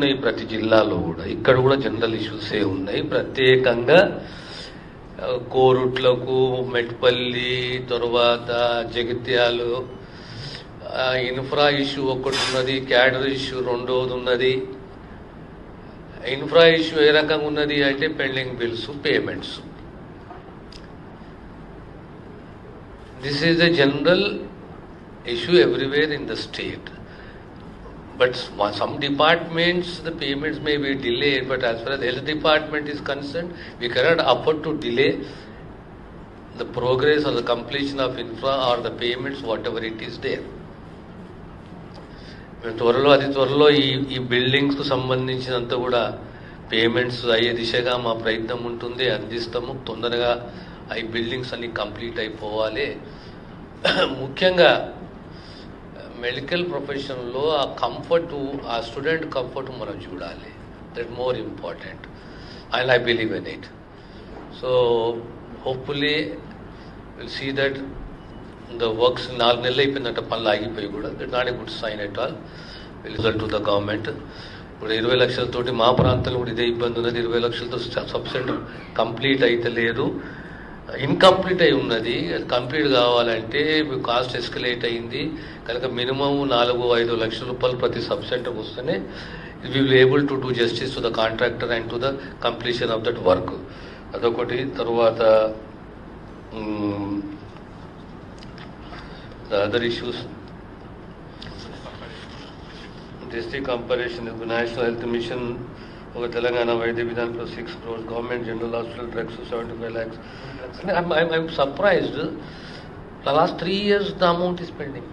ఉన్నాయి ప్రతి జిల్లాలో కూడా. ఇక్కడ కూడా జనరల్ ఇష్యూసే ఉన్నాయి. ప్రత్యేకంగా కోరుట్లకు, మెట్పల్లి, తర్వాత జగిత్యాలు ఇన్ఫ్రా ఇష్యూ ఒకటి ఉన్నది, క్యాడర్ ఇష్యూ రెండోది ఉన్నది. ఇన్ఫ్రా ఇష్యూ ఏ రకంగా ఉన్నది అంటే pending bills, payments. This is a general issue everywhere in the state, but some departments the payments may be delayed, but as far as the health department is concerned, we cannot afford to delay the progress or the completion of infra or the payments whatever it is there. త్వరలో ఈ buildings కు సంబంధించినంత కూడా payments అయ్యే దిశగా మా ప్రయత్నం ఉంటుంది, అందిస్తాము. తొందరగా ఈ బిల్డింగ్స్ అన్ని కంప్లీట్ అయిపోవాలి. ముఖ్యంగా మెడికల్ ప్రొఫెషన్లో ఆ కంఫర్ట్, ఆ స్టూడెంట్ కంఫర్ట్ మనం చూడాలి. That more important and I believe in it. So hopefully will see that the works 4 నెలలు అయిపోయిందంట పనులు ఆగిపోయి కూడా. That not a good sign at all. Will result to the government. ఇప్పుడు 20 లక్షలతోటి మా ప్రాంతంలో కూడా ఇదే ఇబ్బంది ఉన్నది. 20 లక్షలతో సబ్ సెంటర్ కంప్లీట్ అయితే లేదు, ఇన్కంప్లీట్ అయి ఉన్నది. అది కంప్లీట్ కావాలంటే కాస్ట్ ఎస్కలేట్ అయింది కనుక మినిమం 4-5 లక్షల రూపాయలు ప్రతి సబ్ సెంటర్కి వస్తేనే we will able to do justice to the contractor and to the completion of that work. అదొకటి. తర్వాత the other issues, district comparison, national health mission, ఒక తెలంగాణ వైద్య విధానంలో 6 crores, government general hospital drugs 75 lakhs. I'm surprised. The last 3 years the amount is pending.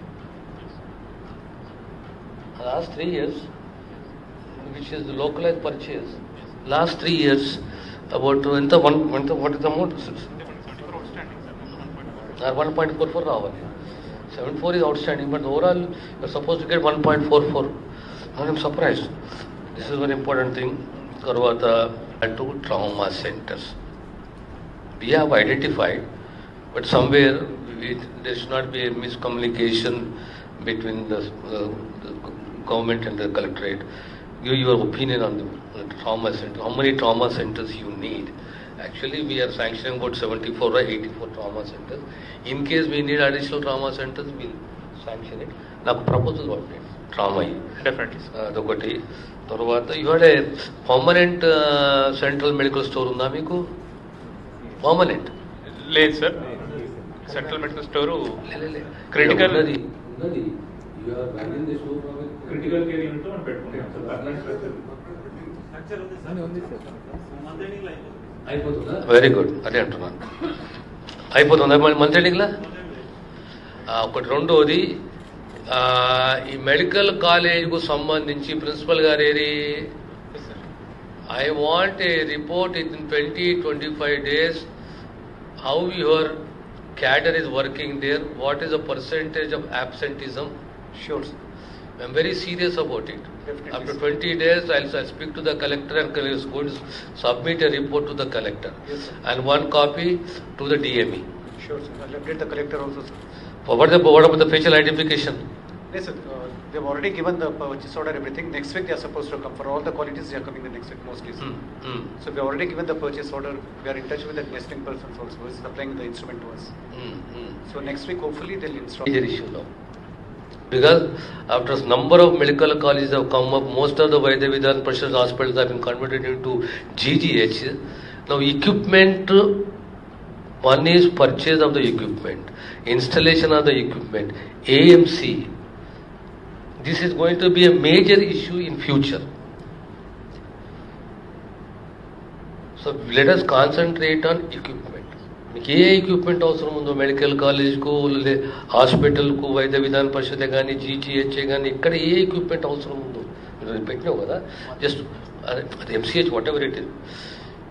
The last 3 years, which is the localized purchase. Last 3 years, about what is the amount? 1.44 రావాలి. 74 is outstanding, but overall you're supposed to get 1.44. I'm surprised. This is very important thing. Tarvata to trauma centers. We have identified, but somewhere there should not be a miscommunication between the government and the collectorate. Give your opinion on the trauma center. How many trauma centers you need? Actually, we are sanctioning about 74 or 84 trauma centers. In case we need additional trauma centers, we'll sanction it. Now, proposal what made? Trauma. Definitely. అదొకటి. తర్వాత ఇవాళ permanent central medical store ఉందా మీకు? Permanent లేదు sir. Central medical store critical critical care unit మనం పెట్టుకుంటాం. Very good. అదే అంటున్నాను. అయిపోతుందా మంత్ ఎండింగ్లా? ఒకటి. రెండోది, ఈ మెడికల్ కాలేజ్కు సంబంధించి ప్రిన్సిపల్ గారు ఏరి, I want a report in 20-25 days how your cadre is working there, what is the percentage of absenteeism. Sure. I'm very serious about it. Definitely. After 20 days, I'll speak to the collector and is going to submit a report to the collector. Yes, sir. And one copy to the DME. Sure, sir. I'll update the collector also, sir. What about the facial identification? Yes, sir. They've already given the purchase order, everything. Next week they are supposed to come. For all the qualities, they are coming the next week mostly, sir. So we have already given the purchase order. We are in touch with the nesting persons also who is supplying the instrument to us. So next week, hopefully, they'll install. Major issue now. Because after a number of medical colleges have come up, most of the Vaidya Vidhan Prashad hospitals have been converted into GGH. Now equipment, one is purchase of the equipment, installation of the equipment, AMC. This is going to be a major issue in future. So let us concentrate on equipment. మీకు ఏ equipment అవసరం ఉందో medical కాలేజ్కు, హాస్పిటల్కు, వైద్య విధాన పరిషత్ కానీ, జీజీహెచ్ఏ కానీ, ఇక్కడ ఏ equipment అవసరం ఉందో పెట్టినావు కదా. జస్ట్ అది MCH whatever it is,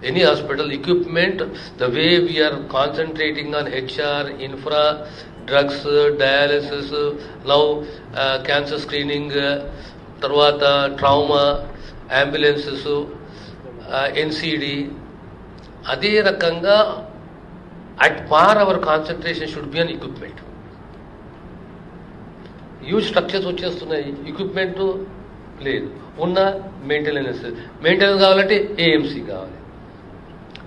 any hospital equipment, the way we are concentrating on HR, infra, drugs, dialysis, now cancer screening, తర్వాత ట్రామా, అంబులెన్సెస్, ఎన్సిడి. అదే రకంగా at par our concentration should be on equipment. Huge structures వచ్చేస్తున్నాయి, equipment లేదు. ఉన్న maintenance కావాలంటే AMC కావాలి.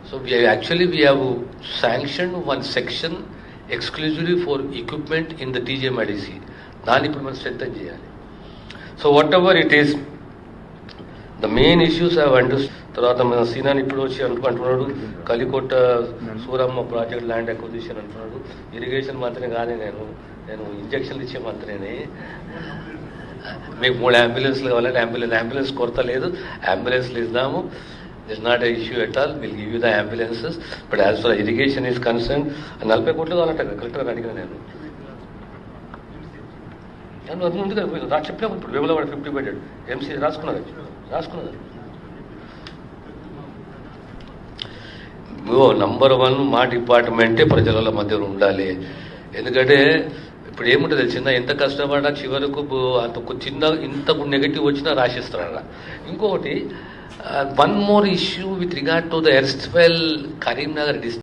So we have sanctioned one section exclusively for equipment in the TJMIDC. దాన్ని ఇప్పుడు మనం స్ట్రెంథన్ చేయాలి. So what ever it is the main issues have understand. తర్వాత మన సీనాని ఇప్పుడు వచ్చి అంటున్నాడు Kalikota Suramma project land acquisition అంటున్నాడు. ఇరిగేషన్ మంత్రి కానీ నేను ఇంజక్షన్లు ఇచ్చే మంత్రిని. మీకు 3 అంబులెన్స్లు కావాలంటే అంబులెన్స్ కొరత లేదు, అంబులెన్స్లు ఇద్దాము. There's not an issue at all. We'll give you the ambulances. But as far as irrigation is concerned, 40 కోట్లు కావాలంట కలెక్టర్ అడిగిన నేను ఉంది కదా చెప్పినా ఇప్పుడు వేములవాడ 50 బెడెడ్ ఎంసీ రాసుకున్నది. నంబర్ 1 మా డిపార్ట్మెంటే ప్రజల మధ్య ఉండాలి. ఎందుకంటే ఇప్పుడు ఏముంటుంది తెలిసిందా, ఎంత కష్టపడ్డా చివరకు అంత చిన్న ఇంత నెగటివ్ వచ్చినా రాసిస్తారా. ఇంకొకటి one more issue with regard to the erstwhile Karimnagar district.